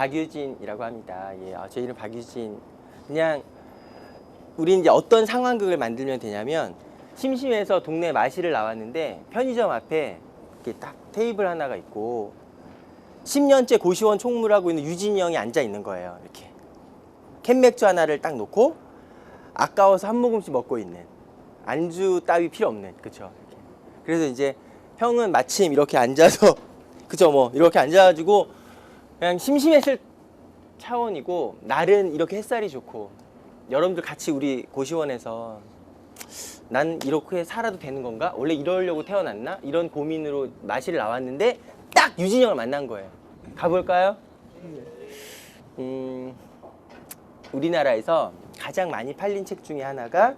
박유진이라고 합니다. 예, 제 이름 박유진. 그냥 우리 이제 어떤 상황극을 만들면 되냐면 심심해서 동네 마실을 나왔는데 편의점 앞에 이렇게 딱 테이블 하나가 있고 10년째 고시원 총무하고 있는 유진이 형이 앉아 있는 거예요. 이렇게 캔맥주 하나를 딱 놓고 아까워서 한 모금씩 먹고 있는, 안주 따위 필요 없는, 그쵸? 이렇게. 그래서 이제 형은 마침 이렇게 앉아서 그쵸, 뭐 이렇게 앉아가지고 그냥 심심했을 차원이고, 날은 이렇게 햇살이 좋고 여러분들 같이 우리 고시원에서 난 이렇게 살아도 되는 건가? 원래 이러려고 태어났나? 이런 고민으로 마실 나왔는데 딱 유진이 형을 만난 거예요. 가볼까요? 우리나라에서 가장 많이 팔린 책 중에 하나가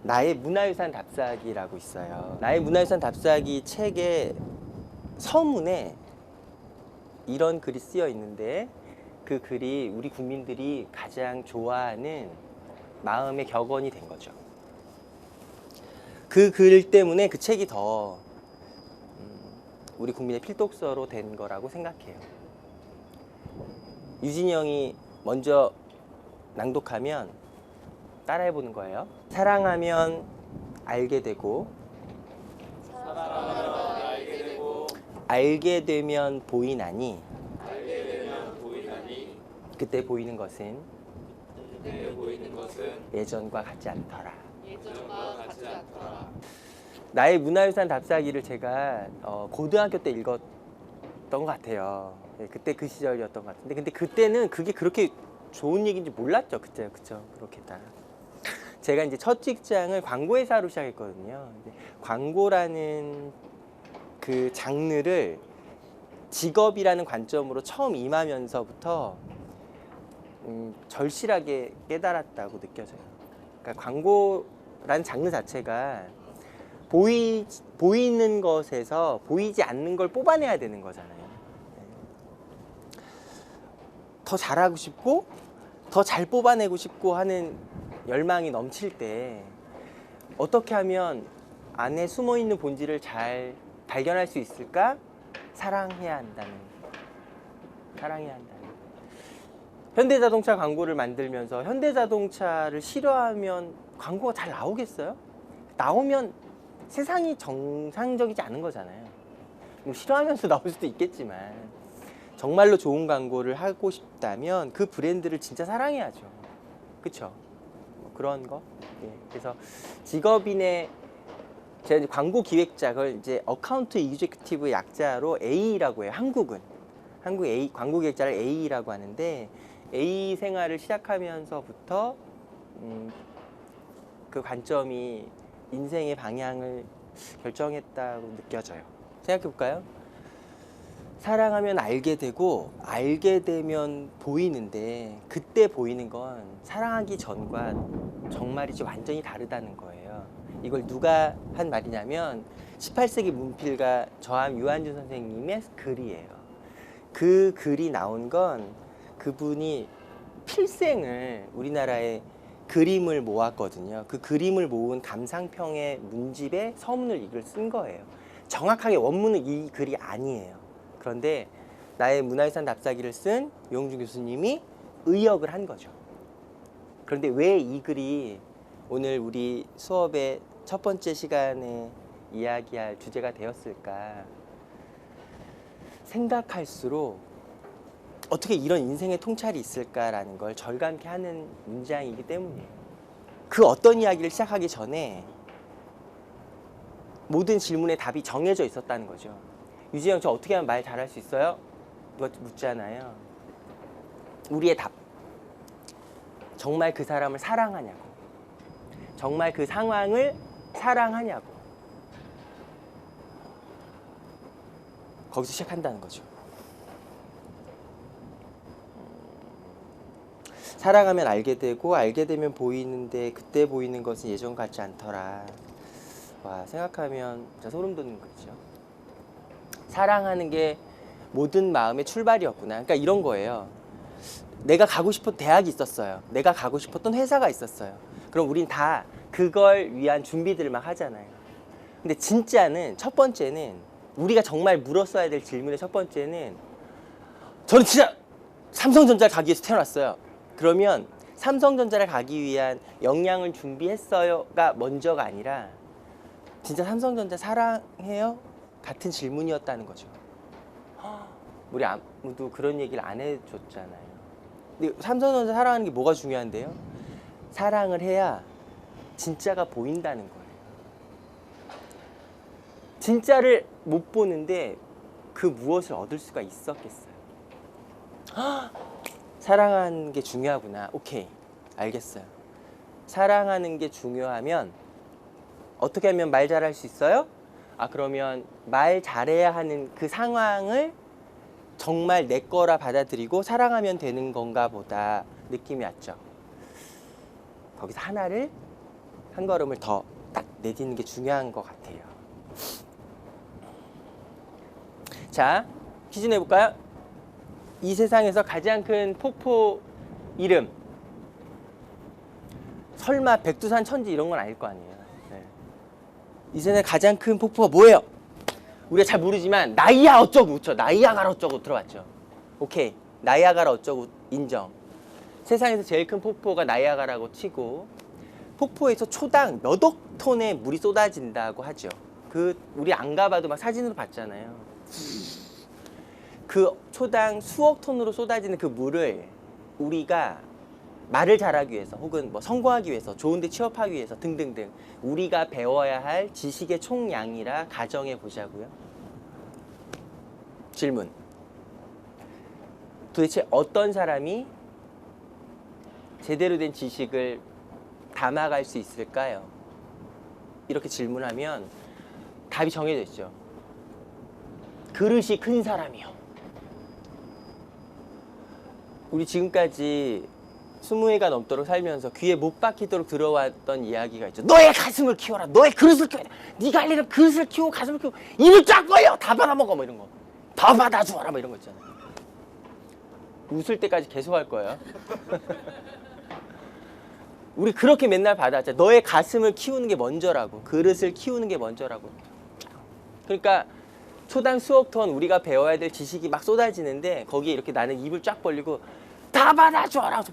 나의 문화유산 답사기라고 있어요. 나의 문화유산 답사기 책의 서문에 이런 글이 쓰여 있는데, 그 글이 우리 국민들이 가장 좋아하는 마음의 격언이 된 거죠. 그 글 때문에 그 책이 더 우리 국민의 필독서로 된 거라고 생각해요. 유진이 형이 먼저 낭독하면 따라해보는 거예요. 사랑하면 알게 되고, 알게 되면 보이나니, 그때 보이는 것은 예전과 같지 않더라. 나의 문화유산 답사기를 제가 고등학교 때 읽었던 것 같아요. 그때 그 시절이었던 것 같은데, 근데 그때는 그게 그렇게 좋은 얘기인지 몰랐죠. 그때, 그쵸? 그렇게 다. 제가 이제 첫 직장을 광고회사로 시작했거든요. 광고라는 그 장르를 직업이라는 관점으로 처음 임하면서부터 절실하게 깨달았다고 느껴져요. 그러니까 광고라는 장르 자체가 보이는 것에서 보이지 않는 걸 뽑아내야 되는 거잖아요. 더 잘하고 싶고 더 잘 뽑아내고 싶고 하는 열망이 넘칠 때 어떻게 하면 안에 숨어있는 본질을 잘 발견할 수 있을까? 사랑해야 한다는. 현대자동차 광고를 만들면서 현대자동차를 싫어하면 광고가 잘 나오겠어요? 나오면 세상이 정상적이지 않은 거잖아요. 뭐 싫어하면서 나올 수도 있겠지만 정말로 좋은 광고를 하고 싶다면 그 브랜드를 진짜 사랑해야죠. 그쵸? 뭐 그런 거. 예. 그래서 직업인의, 제가 이제 광고 기획자, 그걸 이제 어카운트 이그제큐티브의 약자로 A라고 해요. 한국 A, 광고 기획자를 A라고 하는데, A 생활을 시작하면서부터 그 관점이 인생의 방향을 결정했다고 느껴져요. 생각해 볼까요? 사랑하면 알게 되고, 알게 되면 보이는데, 그때 보이는 건 사랑하기 전과 정말이지 완전히 다르다는 거예요. 이걸 누가 한 말이냐면 18세기 문필가 저함 유한준 선생님의 글이에요. 그 글이 나온 건 그분이 필생을 우리나라에 그림을 모았거든요. 그 그림을 모은 감상평의 문집에 서문을 이걸 쓴 거예요. 정확하게 원문은 이 글이 아니에요. 그런데 나의 문화유산 답사기를 쓴 유영준 교수님이 의역을 한 거죠. 그런데 왜 이 글이 오늘 우리 수업의 첫 번째 시간에 이야기할 주제가 되었을까? 생각할수록 어떻게 이런 인생의 통찰이 있을까라는 걸 절감케 하는 문장이기 때문이에요. 그 어떤 이야기를 시작하기 전에 모든 질문의 답이 정해져 있었다는 거죠. 유지영, 저 어떻게 하면 말 잘할 수 있어요? 누가 묻잖아요. 우리의 답. 정말 그 사람을 사랑하냐고. 정말 그 상황을 사랑하냐고. 거기서 시작한다는 거죠. 사랑하면 알게 되고, 알게 되면 보이는데, 그때 보이는 것은 예전 같지 않더라. 와, 생각하면 진짜 소름 돋는 거죠. 사랑하는 게 모든 마음의 출발이었구나. 그러니까 이런 거예요. 내가 가고 싶었던 대학이 있었어요. 내가 가고 싶었던 회사가 있었어요. 그럼 우린 다 그걸 위한 준비들을 막 하잖아요. 근데 진짜는, 첫 번째는, 우리가 정말 물었어야 될 질문의 첫 번째는, 저는 진짜 삼성전자를 가기 위해서 태어났어요. 그러면 삼성전자를 가기 위한 역량을 준비했어요가 먼저가 아니라 진짜 삼성전자 사랑해요? 같은 질문이었다는 거죠. 우리 아무도 그런 얘기를 안 해줬잖아요. 근데 삼성전자 사랑하는 게 뭐가 중요한데요? 사랑을 해야 진짜가 보인다는 거예요. 진짜를 못 보는데 그 무엇을 얻을 수가 있었겠어요? 사랑하는 게 중요하구나. 오케이, 알겠어요. 사랑하는 게 중요하면 어떻게 하면 말 잘할 수 있어요? 그러면 말 잘해야 하는 그 상황을 정말 내 거라 받아들이고 사랑하면 되는 건가 보다 느낌이 왔죠. 거기서 한 걸음을 더 딱 내딛는 게 중요한 것 같아요. 자, 퀴즈 내볼까요? 이 세상에서 가장 큰 폭포 이름. 설마 백두산 천지 이런 건 아닐 거 아니에요. 네. 이 세상에 가장 큰 폭포가 뭐예요? 우리가 잘 모르지만 나이아 어쩌고 그쵸? 나이아가라 어쩌고 들어봤죠? 오케이, 나이아가라 어쩌고 인정. 세상에서 제일 큰 폭포가 나이아가라고 치고 폭포에서 초당 몇 억 톤의 물이 쏟아진다고 하죠. 우리 안 가봐도 막 사진으로 봤잖아요. 그 초당 수억 톤으로 쏟아지는 그 물을 우리가 말을 잘하기 위해서 혹은 뭐 성공하기 위해서 좋은 데 취업하기 위해서 등등등 우리가 배워야 할 지식의 총량이라 가정해 보자고요. 질문. 도대체 어떤 사람이 제대로 된 지식을 담아갈 수 있을까요? 이렇게 질문하면 답이 정해져 있죠. 그릇이 큰 사람이요. 우리 지금까지 20회가 넘도록 살면서 귀에 못 박히도록 들어왔던 이야기가 있죠. 너의 가슴을 키워라. 너의 그릇을 키워라. 네가 할 일은 그릇을 키우고 가슴을 키우고 입을 쫙 벌려. 다 받아먹어. 뭐 이런 거. 다 받아주어라. 뭐 이런 거 있잖아요. 웃을 때까지 계속 할 거예요. 우리 그렇게 맨날 받았죠. 너의 가슴을 키우는 게 먼저라고. 그릇을 키우는 게 먼저라고. 그러니까 초당 수억 톤 우리가 배워야 될 지식이 막 쏟아지는데 거기에 이렇게 나는 입을 쫙 벌리고 다 받아줘라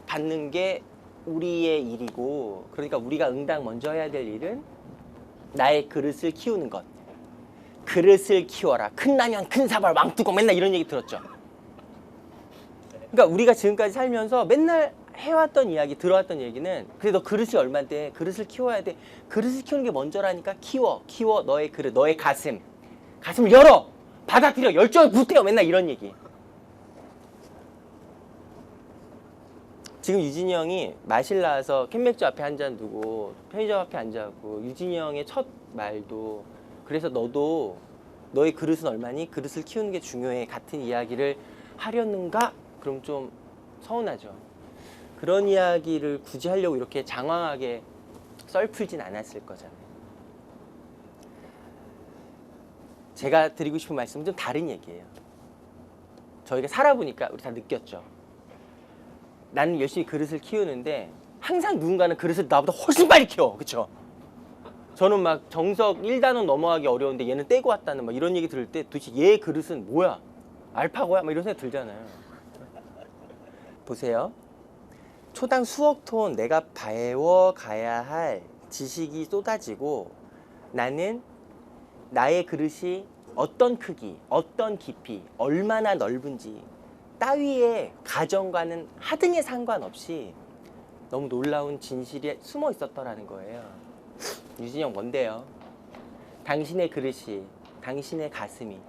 받는 게 우리의 일이고, 그러니까 우리가 응당 먼저 해야 될 일은 나의 그릇을 키우는 것. 그릇을 키워라. 큰 라면 큰 사발 왕뚜껑 맨날 이런 얘기 들었죠. 그러니까 우리가 지금까지 살면서 맨날 해왔던 이야기, 들어왔던 얘기는 그래 너 그릇이 얼만데 그릇을 키워야 돼. 그릇을 키우는 게 먼저라니까. 키워 너의 그릇, 너의 가슴을 열어, 받아들여, 열정을 불태워. 맨날 이런 얘기. 지금 유진이 형이 마실 나와서 캔맥주 앞에 한 잔 두고 편의점 앞에 앉아갖고 유진이 형의 첫 말도 그래서 너도 너의 그릇은 얼마니? 그릇을 키우는 게 중요해. 같은 이야기를 하려는가? 그럼 좀 서운하죠. 그런 이야기를 굳이 하려고 이렇게 장황하게 썰풀진 않았을 거잖아요. 제가 드리고 싶은 말씀은 좀 다른 얘기예요. 저희가 살아보니까 우리 다 느꼈죠. 나는 열심히 그릇을 키우는데 항상 누군가는 그릇을 나보다 훨씬 빨리 키워. 그쵸? 저는 막 정석 1단원 넘어가기 어려운데 얘는 떼고 왔다는 막 이런 얘기 들을 때 도대체 얘 그릇은 뭐야? 알파고야? 막 이런 생각 들잖아요. 보세요. 초당 수억 톤 내가 배워가야 할 지식이 쏟아지고 나는 나의 그릇이 어떤 크기, 어떤 깊이, 얼마나 넓은지 따위의 가정과는 하등에 상관없이 너무 놀라운 진실이 숨어 있었더라는 거예요. 유진이 형 뭔데요? 당신의 그릇이, 당신의 가슴이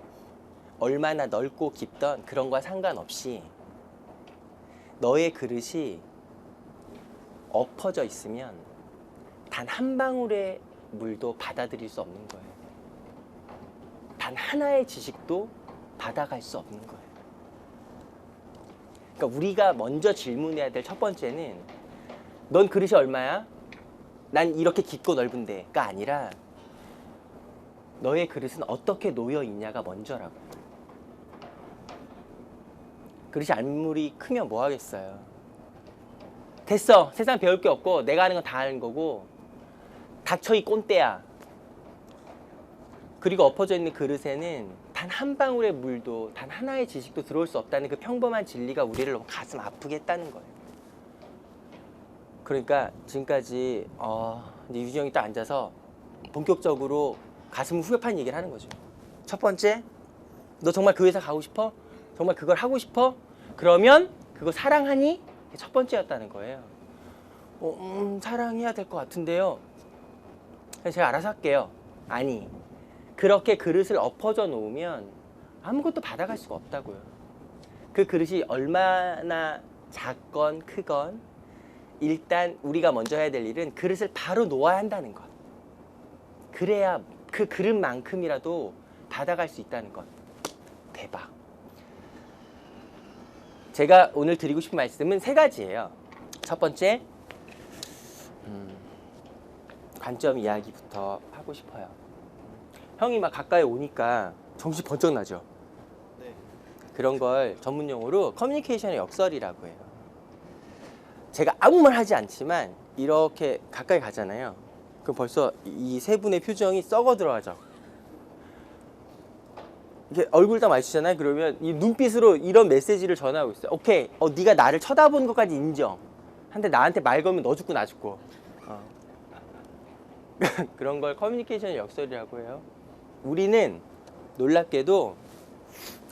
얼마나 넓고 깊던 그런 거와 상관없이 너의 그릇이 엎어져 있으면 단 한 방울의 물도 받아들일 수 없는 거예요. 단 하나의 지식도 받아갈 수 없는 거예요. 그러니까 우리가 먼저 질문해야 될 첫 번째는 넌 그릇이 얼마야? 난 이렇게 깊고 넓은데가 아니라 너의 그릇은 어떻게 놓여 있냐가 먼저라고. 그릇이 아무리 크면 뭐 하겠어요. 됐어. 세상 배울 게 없고 내가 하는 건 다 하는 거고 닥쳐 이 꼰대야. 그리고 엎어져 있는 그릇에는 단 단 한 방울의 물도 단 하나의 지식도 들어올 수 없다는 그 평범한 진리가 우리를 너무 가슴 아프게 했다는 거예요. 그러니까 지금까지 이제 유진형이 딱 앉아서 본격적으로 가슴을 후벼 파는 얘기를 하는 거죠. 첫 번째, 너 정말 그 회사 가고 싶어? 정말 그걸 하고 싶어? 그러면 그거 사랑하니? 첫 번째였다는 거예요. 사랑해야 될 것 같은데요. 제가 알아서 할게요. 아니, 그렇게 그릇을 엎어져 놓으면 아무것도 받아갈 수가 없다고요. 그 그릇이 얼마나 작건 크건 일단 우리가 먼저 해야 될 일은 그릇을 바로 놓아야 한다는 것. 그래야 그 그릇만큼이라도 받아갈 수 있다는 것. 대박. 제가 오늘 드리고 싶은 말씀은 세 가지예요. 첫 번째, 관점 이야기부터 하고 싶어요. 형이 막 가까이 오니까 정신 번쩍 나죠. 네. 그런 걸 전문 용어로 커뮤니케이션의 역설이라고 해요. 제가 아무 말 하지 않지만 이렇게 가까이 가잖아요. 그럼 벌써 이 세 분의 표정이 썩어 들어가죠. 이렇게 얼굴 딱 마주치잖아요. 그러면 이 눈빛으로 이런 메시지를 전하고 있어요. 오케이, 네가 나를 쳐다보는 것까지 인정. 한데 나한테 말 걸면 너 죽고 나 죽고. 그런 걸 커뮤니케이션의 역설이라고 해요. 우리는 놀랍게도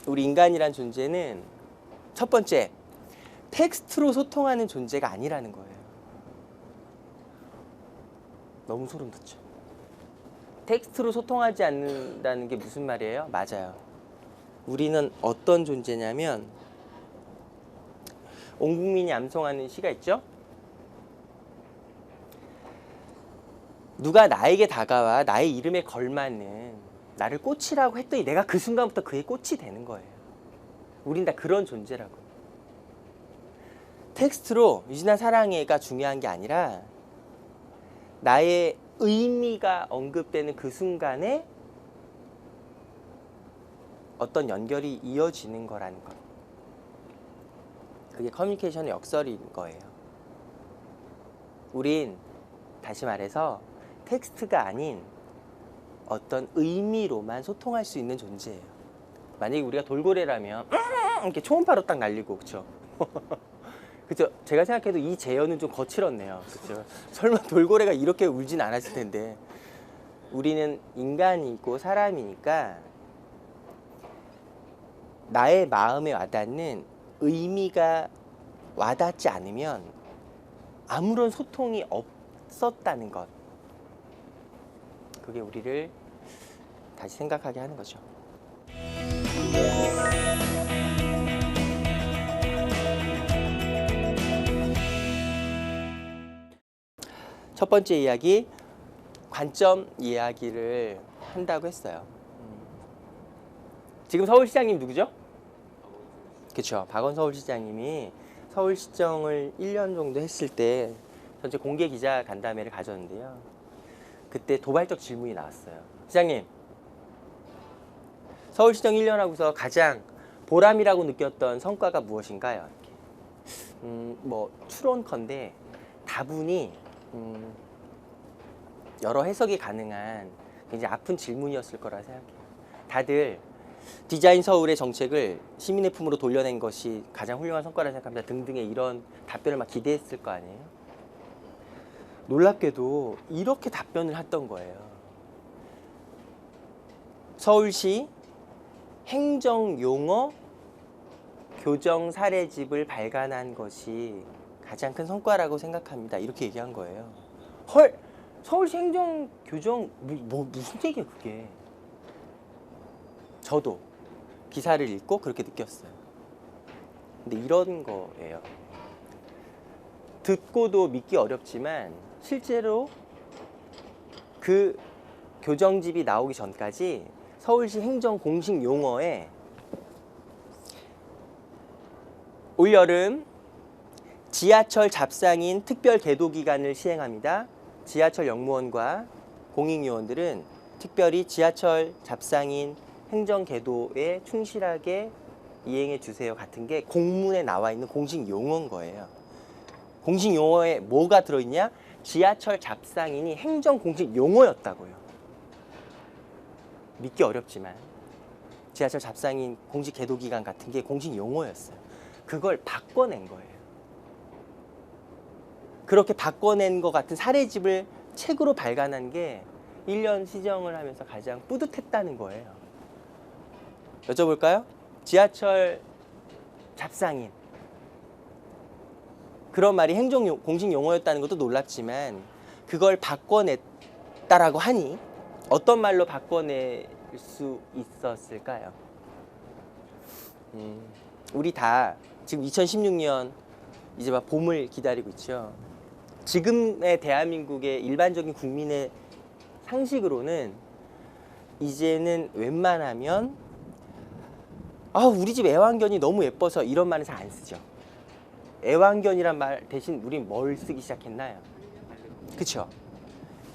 우리 인간이란 존재는 첫 번째, 텍스트로 소통하는 존재가 아니라는 거예요. 너무 소름 돋죠. 텍스트로 소통하지 않는다는 게 무슨 말이에요? 맞아요. 우리는 어떤 존재냐면 온 국민이 암송하는 시가 있죠? 누가 나에게 다가와 나의 이름에 걸맞는 나를 꽃이라고 했더니 내가 그 순간부터 그의 꽃이 되는 거예요. 우린 다 그런 존재라고. 텍스트로 유진아 사랑해가 중요한 게 아니라 나의 의미가 언급되는 그 순간에 어떤 연결이 이어지는 거라는 것. 그게 커뮤니케이션의 역설인 거예요. 우린 다시 말해서 텍스트가 아닌 어떤 의미로만 소통할 수 있는 존재예요. 만약에 우리가 돌고래라면 이렇게 초음파로 딱 날리고, 그렇죠? 그죠? 제가 생각해도 이 재현은 좀 거칠었네요. 그죠? 설마 돌고래가 이렇게 울진 않았을 텐데. 우리는 인간이고 사람이니까 나의 마음에 와닿는 의미가 와닿지 않으면 아무런 소통이 없었다는 것. 그게 우리를 다시 생각하게 하는 거죠. 첫 번째 이야기, 관점 이야기를 한다고 했어요. 지금 서울시장님 누구죠? 그렇죠. 박원 서울시장님이 서울시정을 1년 정도 했을 때 전체 공개 기자 간담회를 가졌는데요. 그때 도발적 질문이 나왔어요. 시장님, 서울시정 1년 하고서 가장 보람이라고 느꼈던 성과가 무엇인가요? 이렇게. 추론컨대 다분히 여러 해석이 가능한 굉장히 아픈 질문이었을 거라 생각해요. 다들 디자인 서울의 정책을 시민의 품으로 돌려낸 것이 가장 훌륭한 성과라 생각합니다. 등등의 이런 답변을 막 기대했을 거 아니에요? 놀랍게도 이렇게 답변을 했던 거예요. 서울시 행정용어 교정 사례집을 발간한 것이 가장 큰 성과라고 생각합니다. 이렇게 얘기한 거예요. 헐! 서울시 행정 교정 무슨 얘기야 그게. 저도 기사를 읽고 그렇게 느꼈어요. 근데 이런 거예요. 듣고도 믿기 어렵지만 실제로 그 교정집이 나오기 전까지 서울시 행정 공식 용어에 올여름 지하철 잡상인 특별 계도 기간을 시행합니다. 지하철 역무원과 공익요원들은 특별히 지하철 잡상인 행정 계도에 충실하게 이행해 주세요 같은 게 공문에 나와 있는 공식 용어인 거예요. 공식 용어에 뭐가 들어있냐? 지하철 잡상인이 행정 공식 용어였다고요. 믿기 어렵지만. 지하철 잡상인 공식 계도 기간 같은 게 공식 용어였어요. 그걸 바꿔낸 거예요. 그렇게 바꿔낸 것 같은 사례집을 책으로 발간한 게 1년 시정을 하면서 가장 뿌듯했다는 거예요. 여쭤볼까요? 지하철 잡상인. 그런 말이 공식 용어였다는 것도 놀랍지만 그걸 바꿔냈다라고 하니 어떤 말로 바꿔낼 수 있었을까요? 우리 다 지금 2016년 이제 막 봄을 기다리고 있죠. 지금의 대한민국의 일반적인 국민의 상식으로는 이제는 웬만하면 우리 집 애완견이 너무 예뻐서 이런 말은 잘 안 쓰죠. 애완견이란 말 대신 우린 뭘 쓰기 시작했나요? 그쵸?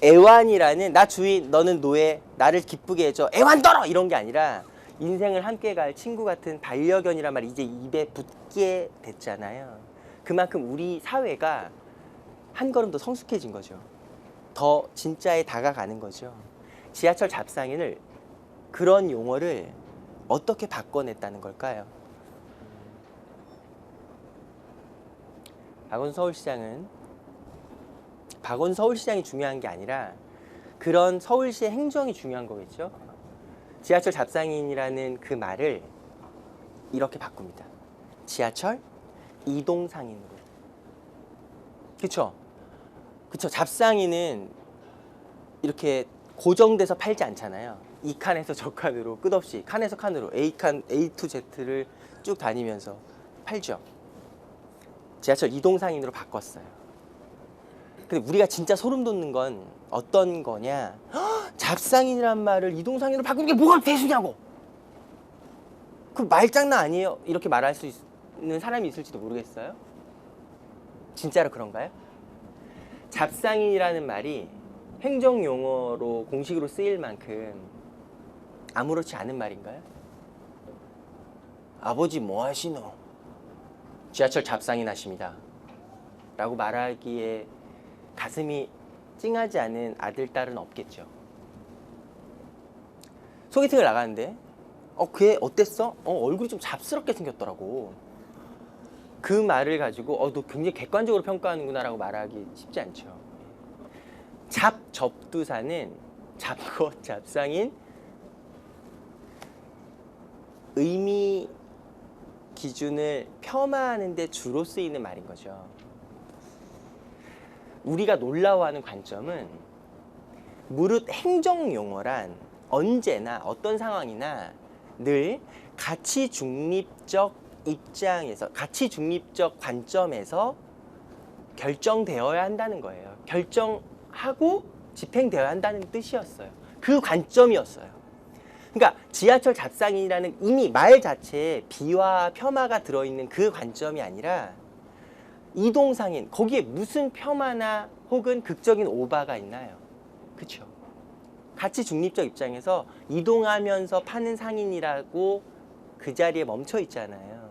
애완이라는 나 주인 너는 노예 나를 기쁘게 해줘 애완떨어 이런 게 아니라 인생을 함께 갈 친구 같은 반려견이란 말이 이제 입에 붙게 됐잖아요. 그만큼 우리 사회가 한 걸음 더 성숙해진 거죠. 더 진짜에 다가가는 거죠. 지하철 잡상인을 그런 용어를 어떻게 바꿔냈다는 걸까요? 박원 서울시장이 중요한 게 아니라 그런 서울시의 행정이 중요한 거겠죠. 지하철 잡상인이라는 그 말을 이렇게 바꿉니다. 지하철 이동상인으로. 그쵸? 잡상인은 이렇게 고정돼서 팔지 않잖아요. 이 칸에서 저 칸으로 끝없이 칸에서 칸으로 A칸, A to Z를 쭉 다니면서 팔죠. 지하철 이동상인으로 바꿨어요. 근데 우리가 진짜 소름 돋는 건 어떤 거냐? 잡상인이란 말을 이동상인으로 바꾸는 게 뭐가 대수냐고! 그 말장난 아니에요? 이렇게 말할 수 있는 사람이 있을지도 모르겠어요. 진짜로 그런가요? 잡상인이라는 말이 행정용어로 공식으로 쓰일 만큼 아무렇지 않은 말인가요? 아버지 뭐 하시노? 지하철 잡상인 하십니다 라고 말하기에 가슴이 찡하지 않은 아들, 딸은 없겠죠. 소개팅을 나가는데 걔 어땠어? 얼굴이 좀 잡스럽게 생겼더라고. 그 말을 가지고 너 굉장히 객관적으로 평가하는구나 라고 말하기 쉽지 않죠. 잡접두사는 잡것, 잡상인 의미 기준을 폄하하는 데 주로 쓰이는 말인 거죠. 우리가 놀라워하는 관점은 무릇 행정용어란 언제나 어떤 상황이나 늘 가치 중립적 입장에서, 가치 중립적 관점에서 결정되어야 한다는 거예요. 결정하고 집행되어야 한다는 뜻이었어요. 그 관점이었어요. 그러니까 지하철 잡상인이라는 이미 말 자체에 비와 폄하가 들어있는 그 관점이 아니라 이동상인, 거기에 무슨 폄하나 혹은 극적인 오바가 있나요? 그렇죠? 가치 중립적 입장에서 이동하면서 파는 상인이라고 그 자리에 멈춰 있잖아요.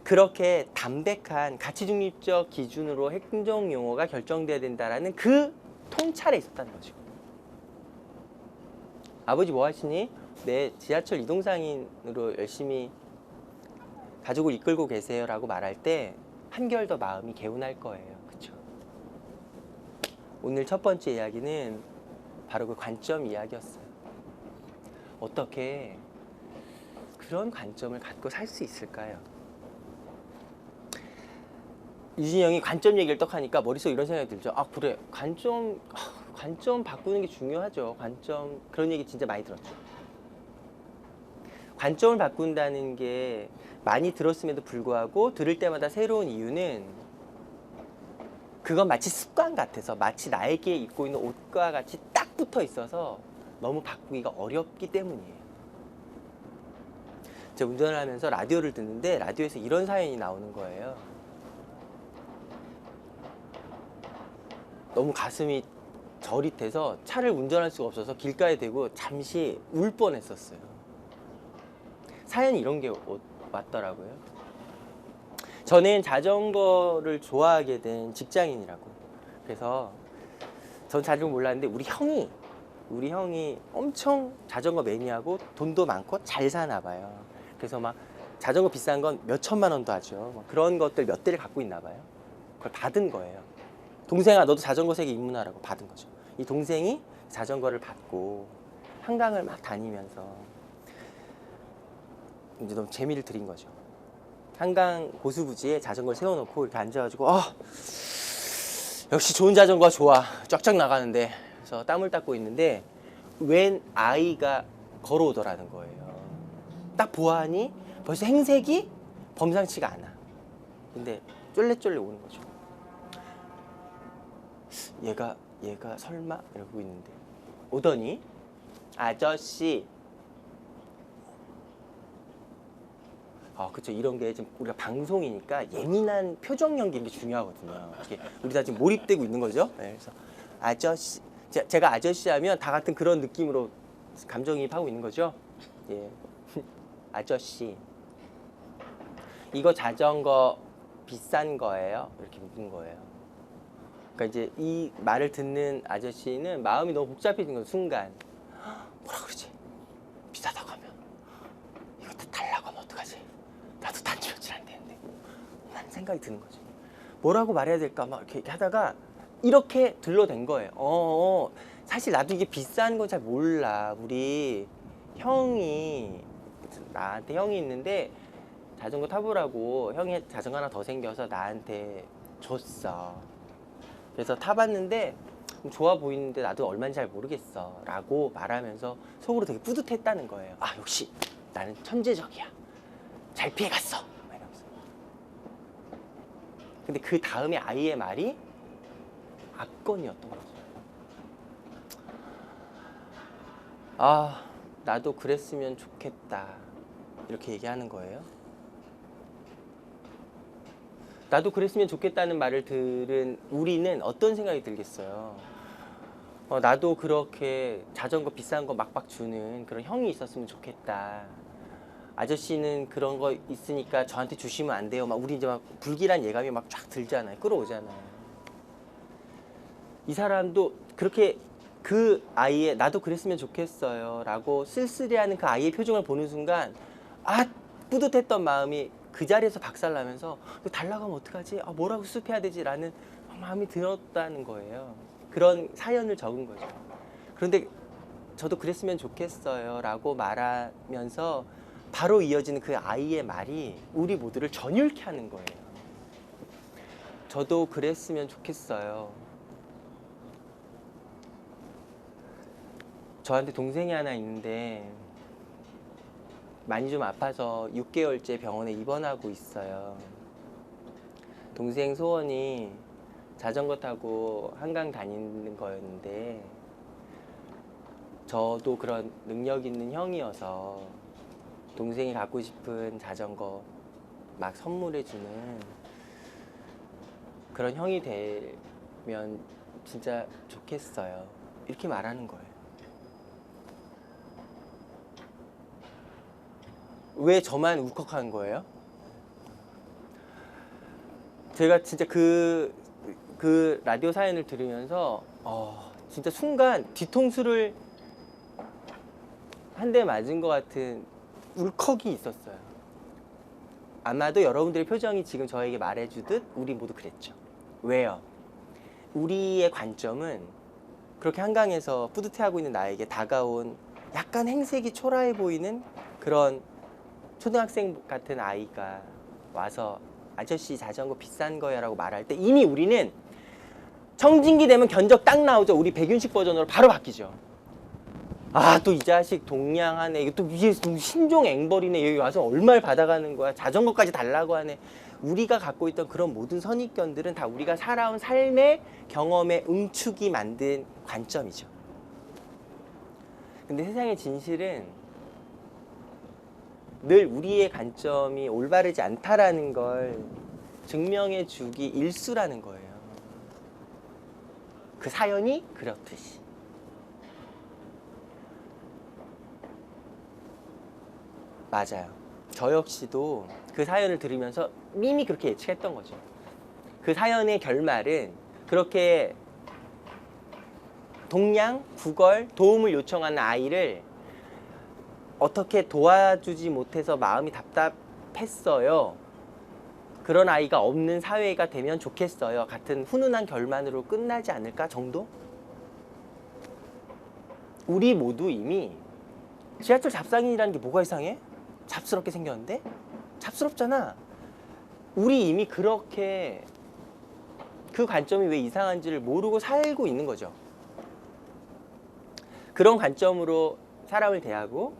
그렇게 담백한 가치 중립적 기준으로 행정용어가 결정돼야 된다라는 그 통찰에 있었다는 거죠. 아버지 뭐 하시니? 네, 지하철 이동상인으로 열심히 가족을 이끌고 계세요 라고 말할 때 한결 더 마음이 개운할 거예요. 그쵸? 오늘 첫 번째 이야기는 바로 그 관점 이야기였어요. 어떻게 그런 관점을 갖고 살 수 있을까요? 유진이 형이 관점 얘기를 딱 하니까 머릿속에 이런 생각이 들죠. 그래, 관점 바꾸는 게 중요하죠. 관점, 그런 얘기 진짜 많이 들었죠. 관점을 바꾼다는 게 많이 들었음에도 불구하고 들을 때마다 새로운 이유는 그건 마치 습관 같아서, 마치 나에게 입고 있는 옷과 같이 딱 붙어 있어서 너무 바꾸기가 어렵기 때문이에요. 제가 운전을 하면서 라디오를 듣는데 라디오에서 이런 사연이 나오는 거예요. 너무 가슴이 저릿해서 차를 운전할 수가 없어서 길가에 대고 잠시 울 뻔했었어요. 사연이 이런 게 왔더라고요. 저는 자전거를 좋아하게 된 직장인이라고. 그래서 전 자전거 몰랐는데 우리 형이 우리 형이 엄청 자전거 매니아고 돈도 많고 잘 사나 봐요. 그래서 막 자전거 비싼 건 몇 천만 원도 하죠. 막 그런 것들 몇 대를 갖고 있나 봐요. 그걸 받은 거예요. 동생아 너도 자전거 세계 입문하라고 받은 거죠. 이 동생이 자전거를 받고 한강을 막 다니면서 이제 너무 재미를 드린 거죠. 한강 고수부지에 자전거를 세워놓고 이렇게 앉아가지고 역시 좋은 자전거 좋아 쫙쫙 나가는데 그래서 땀을 닦고 있는데 웬 아이가 걸어오더라는 거예요. 딱 보아하니 벌써 행색이 범상치가 않아. 근데 쫄래쫄래 오는 거죠. 얘가 설마 이러고 있는데 오더니 아저씨 그쵸. 이런 게 지금 우리가 방송이니까 예민한 표정 연기 이게 중요하거든요. 이렇게 우리 다 지금 몰입되고 있는 거죠. 네, 그래서 아저씨, 제가 아저씨 하면 다 같은 그런 느낌으로 감정이입하고 있는 거죠. 예, 아저씨, 이거 자전거 비싼 거예요? 이렇게 묻는 거예요. 그러니까 이제 이 말을 듣는 아저씨는 마음이 너무 복잡해진 거예요. 순간 뭐라 그러지? 비싸다고 하면 이것도 달라고 하면 어떡하지? 나도 단지 며칠 안 되는데 라는 생각이 드는 거죠. 뭐라고 말해야 될까 막 이렇게 하다가 이렇게 들러댄 거예요. 사실 나도 이게 비싼 건 잘 몰라. 우리 형이 나한테 형이 있는데 자전거 타보라고 형이 자전거 하나 더 생겨서 나한테 줬어. 그래서 타봤는데 좋아 보이는데 나도 얼마인지 잘 모르겠어 라고 말하면서 속으로 되게 뿌듯했다는 거예요. 역시 나는 천재적이야. 잘 피해갔어. 이러면서. 근데 그 다음에 아이의 말이 압권이었던 거죠. 나도 그랬으면 좋겠다. 이렇게 얘기하는 거예요. 나도 그랬으면 좋겠다는 말을 들은 우리는 어떤 생각이 들겠어요? 나도 그렇게 자전거 비싼 거 막박 주는 그런 형이 있었으면 좋겠다. 아저씨는 그런 거 있으니까 저한테 주시면 안 돼요. 막 우리 이제 막 불길한 예감이 막 쫙 들잖아요. 끌어오잖아요. 이 사람도 그렇게 그 아이의 나도 그랬으면 좋겠어요 라고 쓸쓸해하는 그 아이의 표정을 보는 순간 뿌듯했던 마음이 그 자리에서 박살나면서 달라고 하면 어떡하지? 뭐라고 수습해야 되지? 라는 마음이 들었다는 거예요. 그런 사연을 적은 거죠. 그런데 저도 그랬으면 좋겠어요 라고 말하면서 바로 이어지는 그 아이의 말이 우리 모두를 전율케 하는 거예요. 저도 그랬으면 좋겠어요. 저한테 동생이 하나 있는데 많이 좀 아파서 6개월째 병원에 입원하고 있어요. 동생 소원이 자전거 타고 한강 다니는 거였는데 저도 그런 능력 있는 형이어서 동생이 갖고 싶은 자전거 막 선물해주는 그런 형이 되면 진짜 좋겠어요. 이렇게 말하는 거예요. 왜 저만 울컥한 거예요? 제가 진짜 그 라디오 사연을 들으면서 진짜 순간 뒤통수를 한 대 맞은 것 같은 울컥이 있었어요. 아마도 여러분들의 표정이 지금 저에게 말해주듯 우리 모두 그랬죠. 왜요? 우리의 관점은 그렇게 한강에서 뿌듯해하고 있는 나에게 다가온 약간 행색이 초라해 보이는 그런 초등학생 같은 아이가 와서 아저씨 자전거 비싼 거야 라고 말할 때 이미 우리는 청진기 되면 견적 딱 나오죠. 우리 백윤식 버전으로 바로 바뀌죠. 또 이 자식 동냥하네. 이거 또 위에 신종 앵벌이네. 여기 와서 얼마를 받아가는 거야. 자전거까지 달라고 하네. 우리가 갖고 있던 그런 모든 선입견들은 다 우리가 살아온 삶의 경험에 응축이 만든 관점이죠. 근데 세상의 진실은 늘 우리의 관점이 올바르지 않다라는 걸 증명해 주기 일쑤라는 거예요. 그 사연이 그렇듯이. 맞아요. 저 역시도 그 사연을 들으면서 이미 그렇게 예측했던 거죠. 그 사연의 결말은 그렇게 동양, 구걸, 도움을 요청하는 아이를 어떻게 도와주지 못해서 마음이 답답했어요. 그런 아이가 없는 사회가 되면 좋겠어요. 같은 훈훈한 결말으로 끝나지 않을까 정도? 우리 모두 이미 지하철 잡상인이라는 게 뭐가 이상해? 잡스럽게 생겼는데? 잡스럽잖아. 우리 이미 그렇게 그 관점이 왜 이상한지를 모르고 살고 있는 거죠. 그런 관점으로 사람을 대하고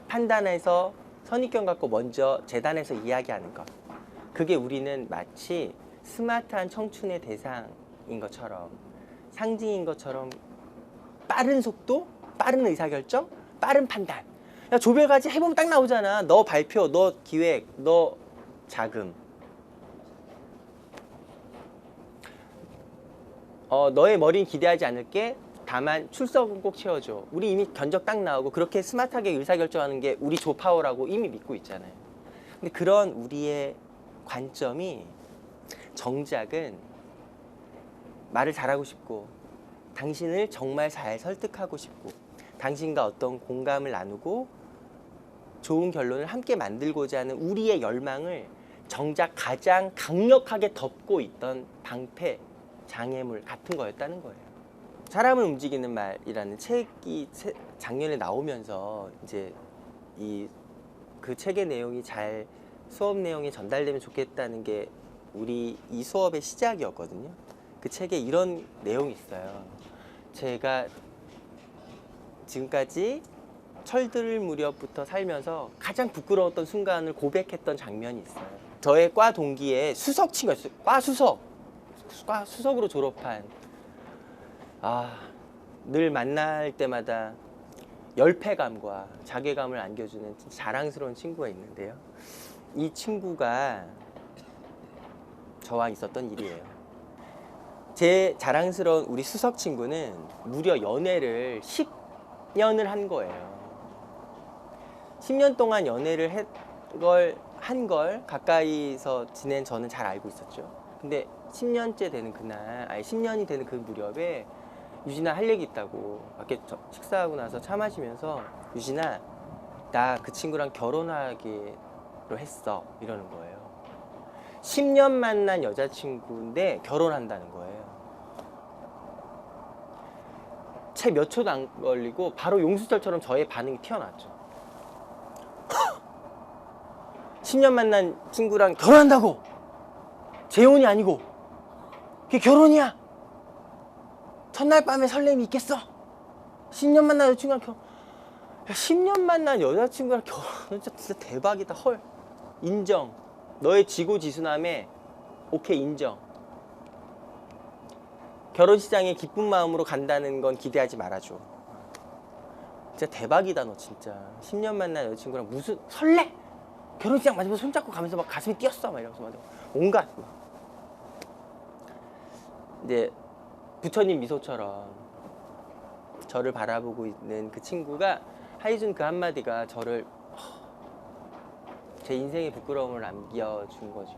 판단해서 선입견 갖고 먼저 재단해서 이야기하는 것. 그게 우리는 마치 스마트한 청춘의 대상인 것처럼, 상징인 것처럼 빠른 속도, 빠른 의사결정, 빠른 판단. 야, 조별과제 해보면 딱 나오잖아. 너 발표, 너 기획, 너 자금. 너의 머리는 기대하지 않을게. 다만 출석은 꼭 채워줘. 우리 이미 견적 딱 나오고 그렇게 스마트하게 의사결정하는 게 우리 조파워라고 이미 믿고 있잖아요. 근데 그런 우리의 관점이 정작은 말을 잘하고 싶고 당신을 정말 잘 설득하고 싶고 당신과 어떤 공감을 나누고 좋은 결론을 함께 만들고자 하는 우리의 열망을 정작 가장 강력하게 덮고 있던 방패, 장애물 같은 거였다는 거예요. 사람을 움직이는 말이라는 책이 작년에 나오면서 이제 그 책의 내용이 잘 수업 내용에 전달되면 좋겠다는 게 우리 이 수업의 시작이었거든요. 그 책에 이런 내용이 있어요. 제가 지금까지 철들 무렵부터 살면서 가장 부끄러웠던 순간을 고백했던 장면이 있어요. 저의 과 동기에 수석 친구가 있어요. 과 수석으로 졸업한, 늘 만날 때마다 열패감과 자괴감을 안겨주는 자랑스러운 친구가 있는데요. 이 친구가 저와 있었던 일이에요. 제 자랑스러운 우리 수석 친구는 무려 연애를 10년을 한 거예요. 10년 동안 연애를 한 걸 가까이서 지낸 저는 잘 알고 있었죠. 근데 10년째 되는 그날, 10년이 되는 그 무렵에 유진아 할 얘기 있다고 밖에 식사하고 나서 차 마시면서 유진아 나 그 친구랑 결혼하기로 했어 이러는 거예요. 10년 만난 여자친구인데 결혼한다는 거예요. 채 몇 초도 안 걸리고 바로 용수철처럼 저의 반응이 튀어나왔죠. 10년 만난 친구랑 결혼한다고! 재혼이 아니고 그게 결혼이야! 첫날 밤에 설렘이 있겠어? 10년 만난 여자친구랑 10년 만난 여자친구랑 결혼은 진짜 대박이다. 헐. 인정. 너의 지고지순함에 오케이 인정. 결혼식장에 기쁜 마음으로 간다는 건 기대하지 말아줘. 진짜 대박이다 너 진짜. 10년 만난 여자친구랑 무슨 설레? 결혼식장 맞으면서 손잡고 가면서 막 가슴이 뛰었어 막 이러면서 막 온갖 막. 이제 부처님 미소처럼 저를 바라보고 있는 그 친구가 해준 그 한마디가 저를 제 인생의 부끄러움을 남겨준 거죠.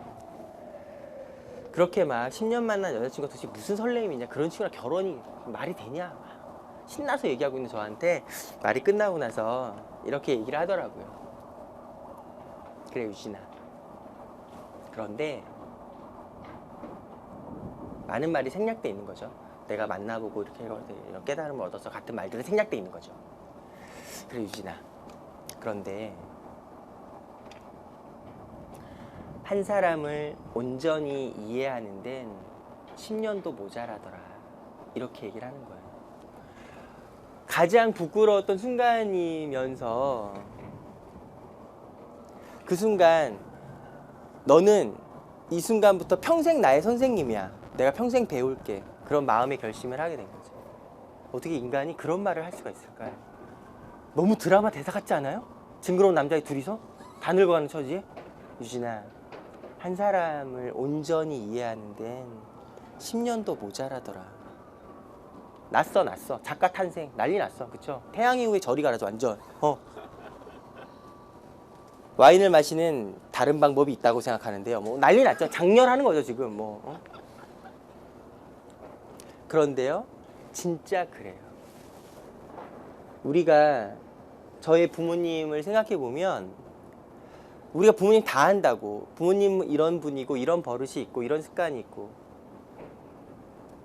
그렇게 막 10년 만난 여자친구가 도대체 무슨 설렘이냐, 그런 친구랑 결혼이 말이 되냐, 신나서 얘기하고 있는 저한테 말이 끝나고 나서 이렇게 얘기를 하더라고요. 그래 유진아, 그런데 많은 말이 생략돼 있는 거죠. 내가 만나보고 이렇게 이런 깨달음을 얻어서 같은 말들은 생략돼 있는 거죠. 그래 유진아, 그런데 한 사람을 온전히 이해하는 데는 10년도 모자라더라 이렇게 얘기를 하는 거예요. 가장 부끄러웠던 순간이면서 그 순간 너는 이 순간부터 평생 나의 선생님이야, 내가 평생 배울게, 그런 마음의 결심을 하게 된 거죠. 어떻게 인간이 그런 말을 할 수가 있을까요? 너무 드라마 대사 같지 않아요? 징그러운 남자애 둘이서 다 늙어가는 처지에. 유진아, 한 사람을 온전히 이해하는 데는 10년도 모자라더라. 났어. 작가 탄생 난리 났어. 그쵸? 태양 이후에 저리 가라죠 완전. 와인을 마시는 다른 방법이 있다고 생각하는데요. 뭐 난리 났죠. 장렬하는 거죠 지금. 그런데요, 진짜 그래요. 우리가 저의 부모님을 생각해 보면 우리가 부모님 다 한다고, 부모님은 이런 분이고 이런 버릇이 있고 이런 습관이 있고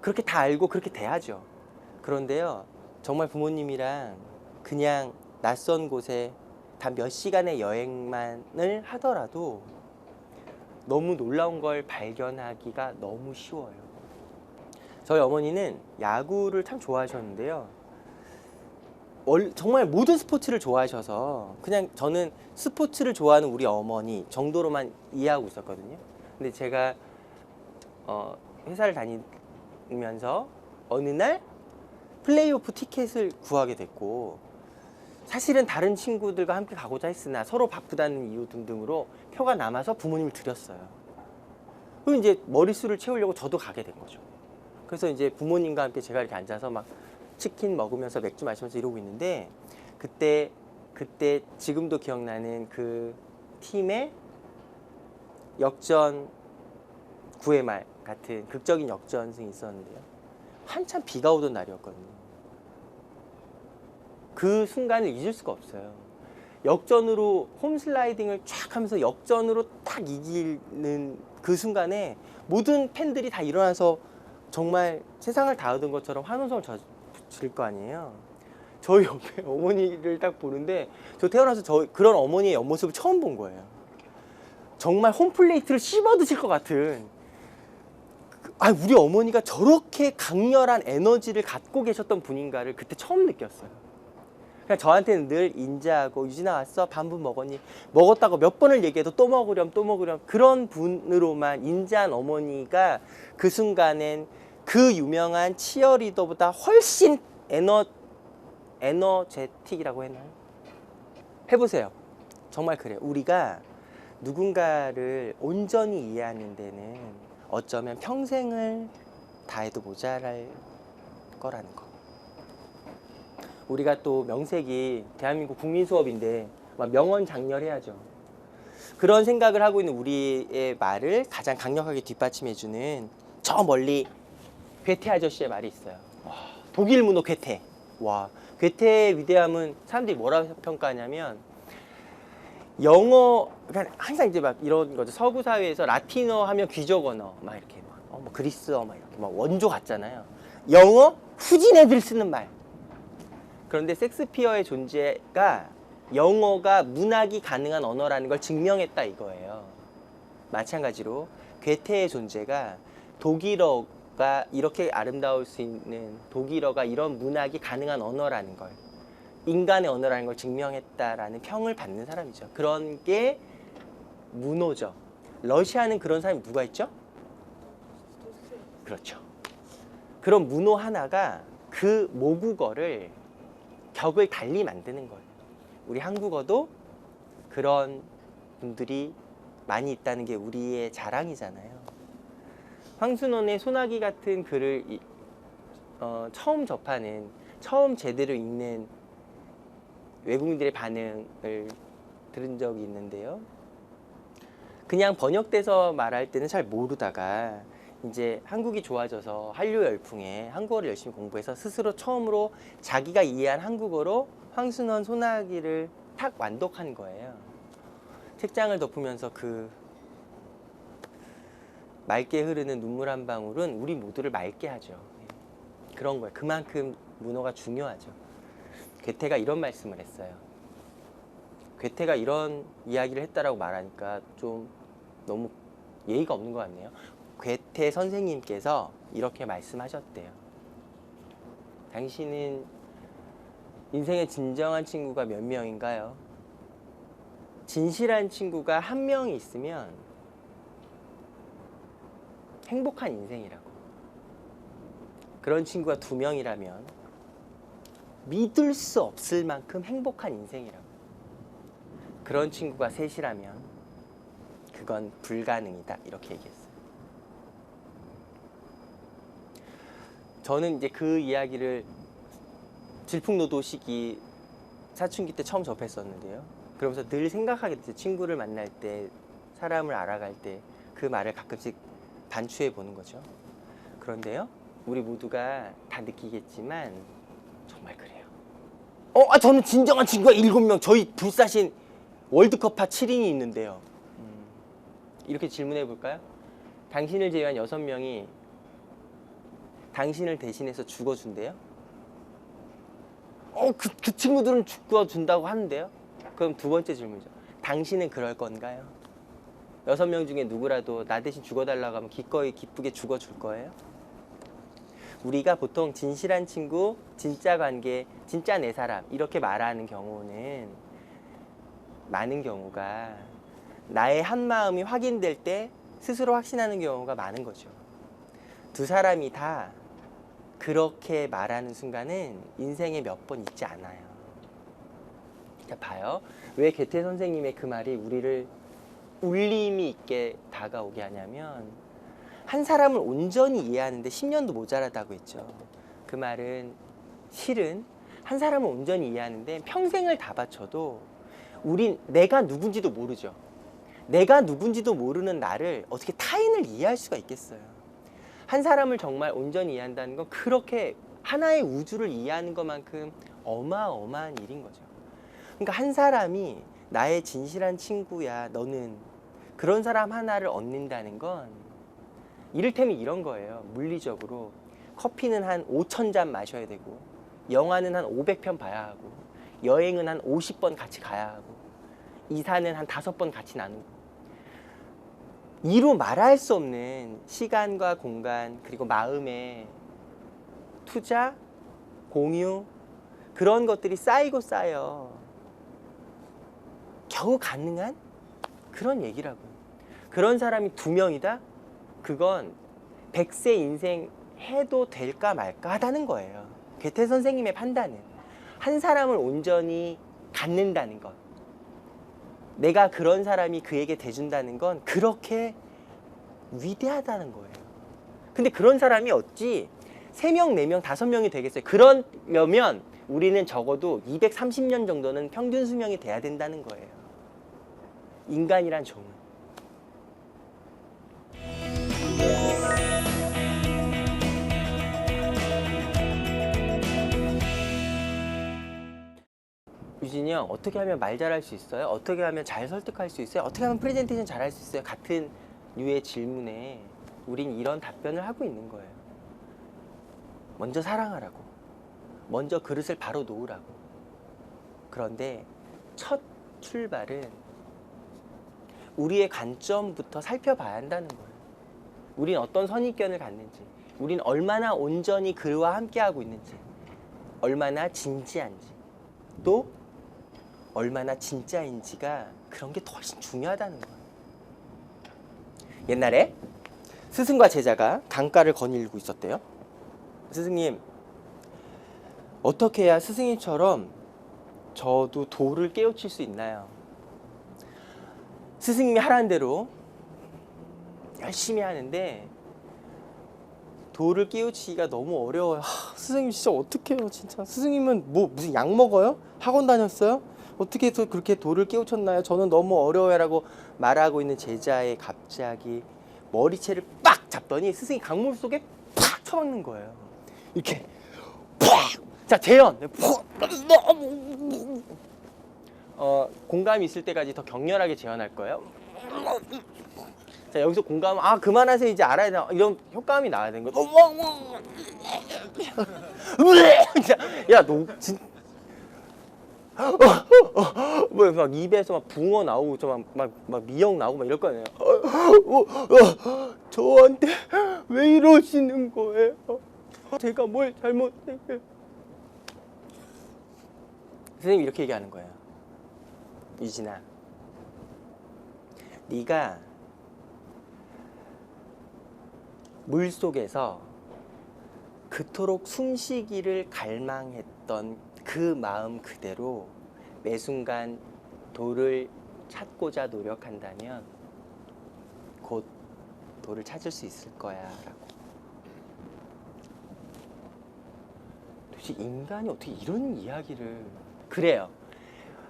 그렇게 다 알고 그렇게 돼야죠. 그런데요, 정말 부모님이랑 그냥 낯선 곳에 단 몇 시간의 여행만을 하더라도 너무 놀라운 걸 발견하기가 너무 쉬워요. 저희 어머니는 야구를 참 좋아하셨는데요, 정말 모든 스포츠를 좋아하셔서 그냥 저는 스포츠를 좋아하는 우리 어머니 정도로만 이해하고 있었거든요. 근데 제가 회사를 다니면서 어느 날 플레이오프 티켓을 구하게 됐고, 사실은 다른 친구들과 함께 가고자 했으나 서로 바쁘다는 이유 등등으로 표가 남아서 부모님을 드렸어요. 그리고 이제 머릿수를 채우려고 저도 가게 된 거죠. 그래서 이제 부모님과 함께 제가 이렇게 앉아서 막 치킨 먹으면서 맥주 마시면서 이러고 있는데, 그때 지금도 기억나는 그 팀의 역전 9회 말 같은 극적인 역전승이 있었는데요, 한참 비가 오던 날이었거든요. 그 순간을 잊을 수가 없어요. 역전으로 홈슬라이딩을 쫙 하면서 역전으로 딱 이기는 그 순간에 모든 팬들이 다 일어나서 정말 세상을 다 얻은 것처럼 환호성을 질 거 아니에요. 저희 옆에 어머니를 딱 보는데, 저 태어나서 그런 어머니의 옆모습을 처음 본 거예요. 정말 홈플레이트를 씹어 드실 것 같은, 우리 어머니가 저렇게 강렬한 에너지를 갖고 계셨던 분인가를 그때 처음 느꼈어요. 그냥 저한테는 늘 인자하고, 유진아 왔어? 밥은 먹었니? 먹었다고 몇 번을 얘기해도 또 먹으렴 그런 분으로만 인자한 어머니가 그 순간엔 그 유명한 치어리더보다 훨씬 에너제틱이라고 했나요? 해보세요. 정말 그래요. 우리가 누군가를 온전히 이해하는 데는 어쩌면 평생을 다해도 모자랄 거라는 거. 우리가 또 명색이 대한민국 국민수업인데 막 명언장렬해야죠. 그런 생각을 하고 있는 우리의 말을 가장 강력하게 뒷받침해주는 저 멀리 괴테 아저씨의 말이 있어요. 독일 문호 괴테. 괴테의 위대함은 사람들이 뭐라고 평가하냐면, 영어, 그러니까 항상 이제 막 이런 거죠. 서구 사회에서 라틴어 하면 귀족 언어, 막 이렇게 뭐 그리스어 막 이렇게 막 원조 같잖아요. 영어 후진 애들 쓰는 말. 그런데 섹스피어의 존재가 영어가 문학이 가능한 언어라는 걸 증명했다 이거예요. 마찬가지로 괴테의 존재가 독일어가 이렇게 아름다울 수 있는, 독일어가 이런 문학이 가능한 언어라는 걸, 인간의 언어라는 걸 증명했다라는 평을 받는 사람이죠. 그런 게 문호죠. 러시아는 그런 사람이 누가 있죠? 그렇죠. 그런 문호 하나가 그 모국어를 격을 달리 만드는 거예요. 우리 한국어도 그런 분들이 많이 있다는 게 우리의 자랑이잖아요. 황순원의 소나기 같은 글을 처음 접하는, 처음 제대로 읽는 외국인들의 반응을 들은 적이 있는데요. 그냥 번역돼서 말할 때는 잘 모르다가 이제 한국이 좋아져서 한류 열풍에 한국어를 열심히 공부해서 스스로 처음으로 자기가 이해한 한국어로 황순원 소나기를 탁 완독한 거예요. 책장을 덮으면서 그 맑게 흐르는 눈물 한 방울은 우리 모두를 맑게 하죠. 그런 거예요. 그만큼 문어가 중요하죠. 괴테가 이런 말씀을 했어요. 괴테가 이런 이야기를 했다라고 말하니까 좀 너무 예의가 없는 것 같네요. 괴테 선생님께서 이렇게 말씀하셨대요. 당신은 인생의 진정한 친구가 몇 명인가요? 진실한 친구가 한 명이 있으면 행복한 인생이라고. 그런 친구가 2명이라면 믿을 수 없을 만큼 행복한 인생이라고. 그런 친구가 3이라면 그건 불가능이다, 이렇게 얘기했어요. 저는 이제 그 이야기를 질풍노도 시기 사춘기 때 처음 접했었는데요. 그러면서 늘 생각하게 됐어요. 친구를 만날 때, 사람을 알아갈 때 그 말을 가끔씩 반추해 보는 거죠. 그런데요, 우리 모두가 다 느끼겠지만 정말 그래요. 저는 진정한 친구가 7명, 저희 불사신 월드컵파 7인이 있는데요. 이렇게 질문해 볼까요? 당신을 제외한 6명이 당신을 대신해서 죽어준대요? 그 친구들은 죽어준다고 하는데요? 그럼 두 번째 질문이죠. 당신은 그럴 건가요? 6명 중에 누구라도 나 대신 죽어달라고 하면 기꺼이 기쁘게 죽어줄 거예요? 우리가 보통 진실한 친구, 진짜 관계, 진짜 내 사람 이렇게 말하는 경우는 많은 경우가 나의 한마음이 확인될 때 스스로 확신하는 경우가 많은 거죠. 두 사람이 다 그렇게 말하는 순간은 인생에 몇 번 있지 않아요. 자, 봐요. 왜 괴테 선생님의 그 말이 우리를 울림이 있게 다가오게 하냐면, 한 사람을 온전히 이해하는데 10년도 모자라다고 했죠. 그 말은 실은 한 사람을 온전히 이해하는데 평생을 다 바쳐도 우린 내가 누군지도 모르죠. 내가 누군지도 모르는 나를 어떻게 타인을 이해할 수가 있겠어요. 한 사람을 정말 온전히 이해한다는 건 그렇게 하나의 우주를 이해하는 것만큼 어마어마한 일인 거죠. 그러니까 한 사람이 나의 진실한 친구야, 너는, 그런 사람 하나를 얻는다는 건 이를테면 이런 거예요. 물리적으로 커피는 한 5,000잔 마셔야 되고, 영화는 한 500편 봐야 하고, 여행은 한 50번 같이 가야 하고, 이사는 한 5번 같이 나누고, 이로 말할 수 없는 시간과 공간, 그리고 마음의 투자, 공유, 그런 것들이 쌓이고 쌓여 겨우 가능한 그런 얘기라고. 그런 사람이 2명이다? 그건 100세 인생 해도 될까 말까 하다는 거예요. 괴테 선생님의 판단은 한 사람을 온전히 갖는다는 것, 내가 그런 사람이 그에게 대준다는 건 그렇게 위대하다는 거예요. 근데 그런 사람이 어찌 3명, 4명, 5명이 되겠어요? 그러려면 우리는 적어도 230년 정도는 평균 수명이 돼야 된다는 거예요. 인간이란 종은. 유진이 형, 어떻게 하면 말 잘할 수 있어요? 어떻게 하면 잘 설득할 수 있어요? 어떻게 하면 프레젠테이션 잘할 수 있어요? 같은 류의 질문에 우린 이런 답변을 하고 있는 거예요. 먼저 사랑하라고, 먼저 그릇을 바로 놓으라고. 그런데 첫 출발은 우리의 관점부터 살펴봐야 한다는 거예요. 우린 어떤 선입견을 갖는지, 우린 얼마나 온전히 그와 함께하고 있는지, 얼마나 진지한지, 또 얼마나 진짜인지가, 그런 게 훨씬 중요하다는 거예요. 옛날에 스승과 제자가 강가를 거닐고 있었대요. 스승님, 어떻게 해야 스승님처럼 저도 돌을 깨우칠 수 있나요? 스승님이 하라는 대로 열심히 하는데 돌을 깨우치기가 너무 어려워요. 스승님 진짜 어떡해요, 진짜. 스승님은 무슨 약 먹어요? 학원 다녔어요? 어떻게 해서 그렇게 돌을 깨우쳤나요? 저는 너무 어려워요 라고 말하고 있는 제자의 갑자기 머리채를 빡 잡더니 스승이 강물 속에 팍 쳐박는 거예요. 이렇게 팍! 자, 재현! 공감이 있을 때까지 더 격렬하게 재현할 거예요. 자, 여기서 공감은 그만하세요, 이제 알아야 돼, 이런 효과음이 나와야 되는 거야. 야, 너 진짜 막 입에서 막 붕어 나오고 막 미역 나오고 막 이럴 거 아니에요. 저한테 왜 이러시는 거예요? 제가 뭘 잘못했어요? 선생님이 이렇게 얘기하는 거예요. 유진아, 네가 물속에서 그토록 숨쉬기를 갈망했던 그 마음 그대로 매 순간 돌을 찾고자 노력한다면 곧 돌을 찾을 수 있을 거야 라고. 도대체 인간이 어떻게 이런 이야기를. 그래요.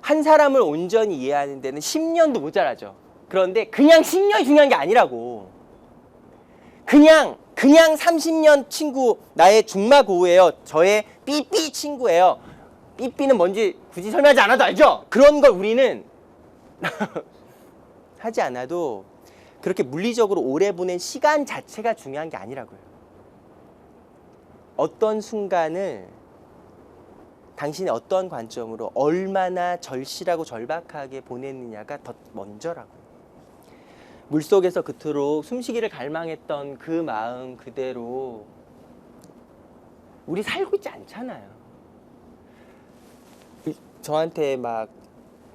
한 사람을 온전히 이해하는 데는 10년도 모자라죠. 그런데 그냥 10년이 중요한 게 아니라고. 그냥 그냥 30년 친구, 나의 중마고우예요. 저의 삐삐 친구예요. 삐삐는 뭔지 굳이 설명하지 않아도 알죠? 그런 걸 우리는 하지 않아도 그렇게 물리적으로 오래 보낸 시간 자체가 중요한 게 아니라고요. 어떤 순간을 당신의 어떤 관점으로 얼마나 절실하고 절박하게 보냈느냐가 더 먼저라고요. 물속에서 그토록 숨쉬기를 갈망했던 그 마음 그대로 우리 살고 있지 않잖아요. 저한테 막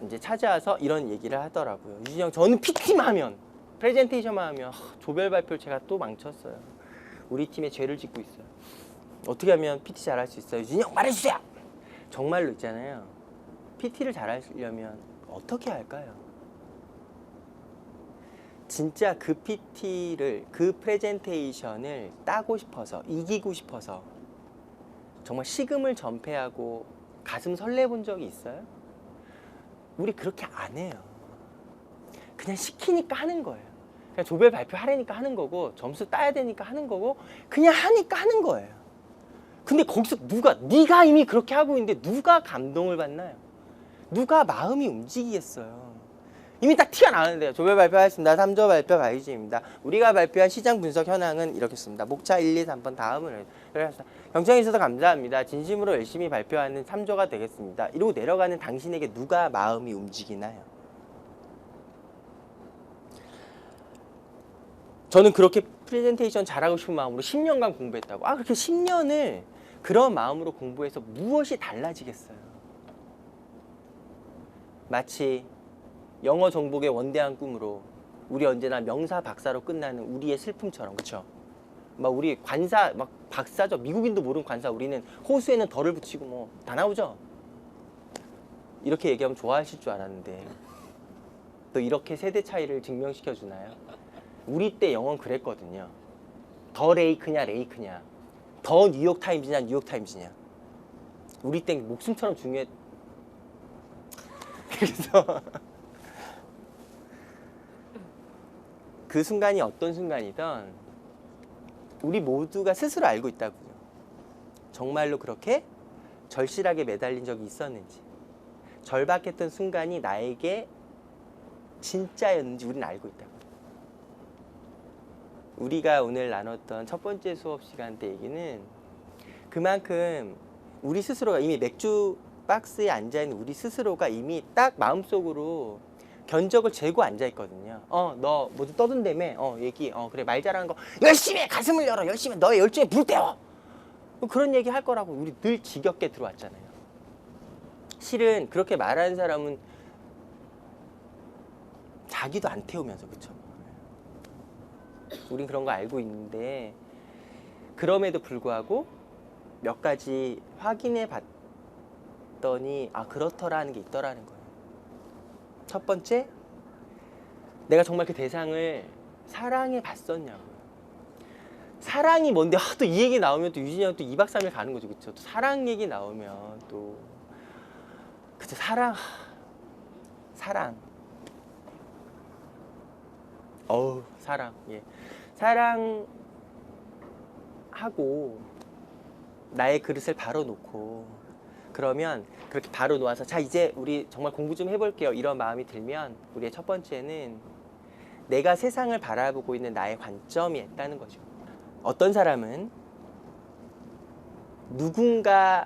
이제 찾아와서 이런 얘기를 하더라고요. 유진이 형, 저는 PT만 하면, 프레젠테이션만 하면 조별 발표를 제가 또 망쳤어요. 우리 팀에 죄를 짓고 있어요. 어떻게 하면 PT 잘할 수 있어요? 유진이 형 말해주세요. 정말로 있잖아요. PT를 잘하려면 어떻게 할까요? 진짜 그 PT를, 그 프레젠테이션을 따고 싶어서, 이기고 싶어서 정말 식음을 전폐하고 가슴 설레본 적이 있어요? 우리 그렇게 안 해요. 그냥 시키니까 하는 거예요. 그냥 조별 발표하려니까 하는 거고, 점수 따야 되니까 하는 거고, 그냥 하니까 하는 거예요. 근데 거기서 네가 이미 그렇게 하고 있는데 누가 감동을 받나요? 누가 마음이 움직이겠어요? 이미 딱 티가 나는데요. 조별 발표하겠습니다. 3조 발표 가이즈입니다. 우리가 발표한 시장 분석 현황은 이렇겠습니다. 목차 1, 2, 3번 다음은 그래서 경청해 주셔서 감사합니다. 진심으로 열심히 발표하는 3조가 되겠습니다. 이러고 내려가는 당신에게 누가 마음이 움직이나요? 저는 그렇게 프레젠테이션 잘하고 싶은 마음으로 10년간 공부했다고. 그렇게 10년을 그런 마음으로 공부해서 무엇이 달라지겠어요? 마치 영어 정복의 원대한 꿈으로 우리 언제나 명사 박사로 끝나는 우리의 슬픔처럼, 그쵸? 막 우리 관사, 막 박사죠. 미국인도 모르는 관사. 우리는 호수에는 덜을 붙이고 뭐 다 나오죠? 이렇게 얘기하면 좋아하실 줄 알았는데 또 이렇게 세대 차이를 증명시켜 주나요? 우리 때 영어는 그랬거든요. 더 레이크냐 레이크냐, 더 뉴욕타임즈냐 뉴욕타임즈냐. 우리 때 목숨처럼 중요했. 그래서 그 순간이 어떤 순간이든 우리 모두가 스스로 알고 있다고요. 정말로 그렇게 절실하게 매달린 적이 있었는지, 절박했던 순간이 나에게 진짜였는지 우리는 알고 있다고요. 우리가 오늘 나눴던 첫 번째 수업 시간 때 얘기는 그만큼 우리 스스로가 이미 맥주 박스에 앉아있는 우리 스스로가 이미 딱 마음속으로 견적을 재고 앉아있거든요. 너 뭐좀 떠든다며? 얘기. 그래, 말 잘하는 거 열심히 해! 가슴을 열어! 열심히 해! 너의 열정에 불 태워! 그런 얘기 할 거라고 우리 늘 지겹게 들어왔잖아요. 실은 그렇게 말하는 사람은 자기도 안 태우면서, 그쵸? 우린 그런 거 알고 있는데 그럼에도 불구하고 몇 가지 확인해 봤더니 그렇더라는 게 있더라는 거예요. 첫 번째, 내가 정말 그 대상을 사랑해 봤었냐고요. 사랑이 뭔데 또 이 얘기 나오면 또 유진이 형 또 2박 3일 가는 거죠. 그쵸? 또 사랑 얘기 나오면 또 그쵸, 사랑. 사랑. 예. 사랑하고 나의 그릇을 바로 놓고, 그러면 그렇게 바로 놓아서 자 이제 우리 정말 공부 좀 해볼게요, 이런 마음이 들면 우리의 첫 번째는 내가 세상을 바라보고 있는 나의 관점이 있다는 거죠. 어떤 사람은 누군가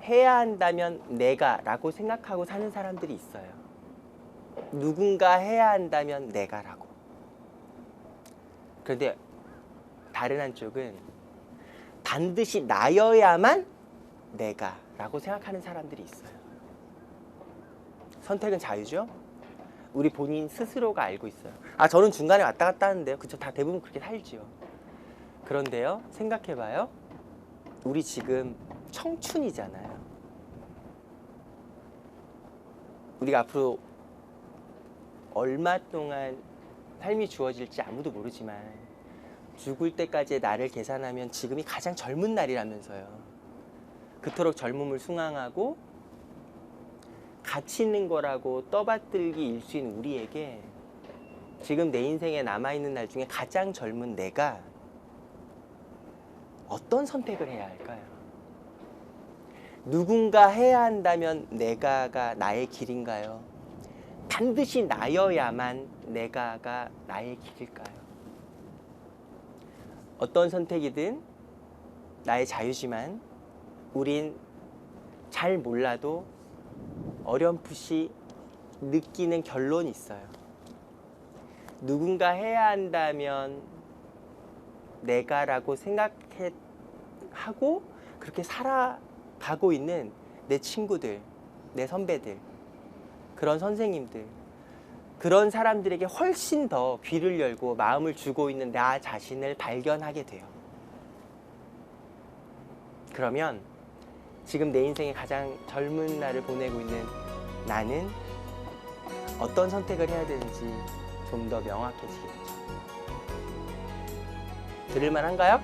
해야 한다면 내가 라고 생각하고 사는 사람들이 있어요. 누군가 해야 한다면 내가라고. 그런데 다른 한쪽은 반드시 나여야만 내가라고 생각하는 사람들이 있어요. 선택은 자유죠. 우리 본인 스스로가 알고 있어요. 저는 중간에 왔다 갔다 하는데요. 그쵸? 다 대부분 그렇게 살지요. 그런데요, 생각해봐요. 우리 지금 청춘이잖아요. 우리가 앞으로 얼마 동안 삶이 주어질지 아무도 모르지만 죽을 때까지의 나를 계산하면 지금이 가장 젊은 날이라면서요. 그토록 젊음을 숭앙하고 가치 있는 거라고 떠받들기 일수인 우리에게 지금 내 인생에 남아있는 날 중에 가장 젊은 내가 어떤 선택을 해야 할까요? 누군가 해야 한다면 내가가 나의 길인가요? 반드시 나여야만 내가가 나의 길일까요? 어떤 선택이든 나의 자유지만 우린 잘 몰라도 어렴풋이 느끼는 결론이 있어요. 누군가 해야 한다면 내가라고 생각하고 그렇게 살아가고 있는 내 친구들, 내 선배들, 그런 선생님들, 그런 사람들에게 훨씬 더 귀를 열고 마음을 주고 있는 나 자신을 발견하게 돼요. 그러면 지금 내 인생의 가장 젊은 날을 보내고 있는 나는 어떤 선택을 해야 되는지 좀 더 명확해지겠죠. 들을만 한가요?